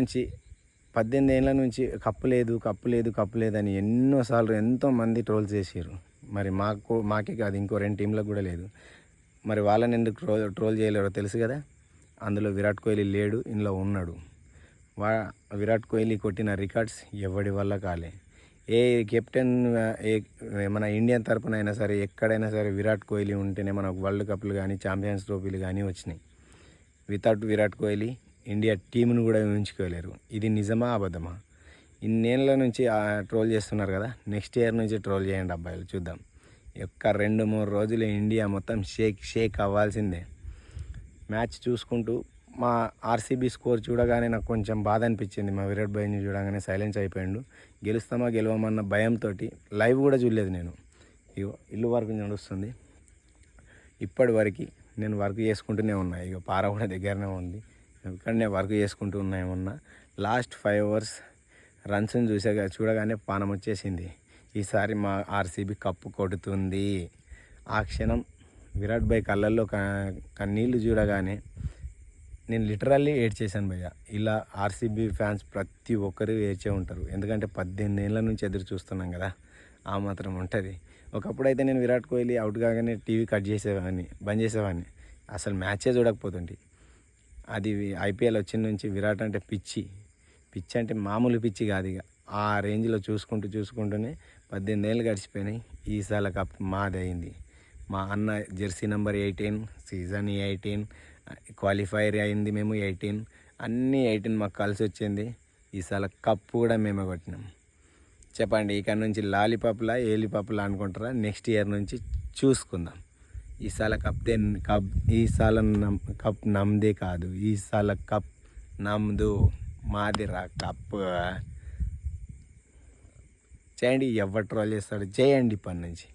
నుంచి 18 ఏళ్ళ నుంచి కప్పు లేదు కప్పు లేదు కప్పు లేదని ఎన్నోసార్లు ఎంతోమంది ట్రోల్ చేసారు. మరి మాకే కాదు, ఇంకో 2 టీంలకు కూడా లేదు. మరి వాళ్ళని ఎందుకు ట్రోల్ చేయలేరో తెలుసు కదా. అందులో విరాట్ కోహ్లీ లేడు, ఇందులో ఉన్నాడు. విరాట్ కోహ్లీ కొట్టిన రికార్డ్స్ ఎవడి వల్ల కాలే. ఏ కెప్టెన్ మన ఇండియన్ తరపున అయినా సరే, ఎక్కడైనా సరే విరాట్ కోహ్లీ ఉంటేనే మనకు వరల్డ్ కప్లు కానీ ఛాంపియన్స్ ట్రోఫీలు కానీ వచ్చినాయి. వితౌట్ విరాట్ కోహ్లీ ఇండియా టీంను కూడా ఊహించుకోలేరు. ఇది నిజమా అబద్ధమా? ఇన్నేళ్ళ నుంచి ట్రోల్ చేస్తున్నారు కదా, నెక్స్ట్ ఇయర్ నుంచి ట్రోల్ చేయండి అబ్బాయిలు, చూద్దాం. ఒక్క 2-3 రోజులు ఇండియా మొత్తం షేక్ అవ్వాల్సిందే. మ్యాచ్ చూసుకుంటూ మా ఆర్సీబీ స్కోర్ చూడగానే నాకు కొంచెం బాధ అనిపించింది. మా విరాట్ భాయ్ని చూడగానే సైలెన్స్ అయిపోయాడు. గెలుస్తామా గెలవమన్న భయంతో లైవ్ కూడా చూడలేదు నేను. ఇల్లు వరకు నడుస్తుంది. ఇప్పటి వరకు నేను వర్క్ చేసుకుంటూనే ఉన్నా. పార కూడా దగ్గరనే ఉంది, ఇక్కడనే వర్క్ చేసుకుంటూ ఉన్నా. లాస్ట్ 5 ఓవర్స్ రన్స్ని చూడగానే పానం వచ్చేసింది. ఈసారి మా ఆర్సీబీ కప్పు కొడుతుంది. ఆ క్షణం విరాట్ భాయ్ కళ్ళల్లో కన్నీళ్ళు చూడగానే నేను లిటరల్లీ ఏడ్చేసాను భయ్య. ఇలా ఆర్సీబీ ఫ్యాన్స్ ప్రతి ఒక్కరు ఏడ్చే ఉంటారు, ఎందుకంటే 18 ఏళ్ళ నుంచి ఎదురు చూస్తున్నాం కదా, ఆ మాత్రం ఉంటుంది. ఒకప్పుడైతే నేను విరాట్ కోహ్లీ అవుట్ కాగానే టీవీ బంద్ చేసేవాడిని, అసలు మ్యాచే చూడకపోతుంటే. అది ఐపీఎల్ వచ్చిన నుంచి విరాట్ అంటే పిచ్చి అంటే మామూలు పిచ్చి కాదు. ఆ రేంజ్లో చూసుకుంటూనే 18 ఏళ్ళు గడిచిపోయినాయి. ఈసారి కప్ మాది అయింది. మా అన్న జెర్సీ నెంబర్ 18, సీజన్ 18, క్వాలిఫైర్ అయింది మేము 18, అన్నీ 18 మాకు కలిసి వచ్చింది. ఈసారి కప్పు కూడా మేమే కొట్టినాం. చెప్పండి, ఇక్కడ నుంచి లాలీపాప్లా ఏలిపాప్లా అనుకుంటారా? నెక్స్ట్ ఇయర్ నుంచి చూసుకుందాం. ఈసారి కప్ నమ్దే కాదు, ఈసారి కప్ నమ్దు, మాదిరా కప్. చేయండి, ఎవరు ట్రోల్ చేస్తాడు చేయండి ఇప్పటి నుంచి.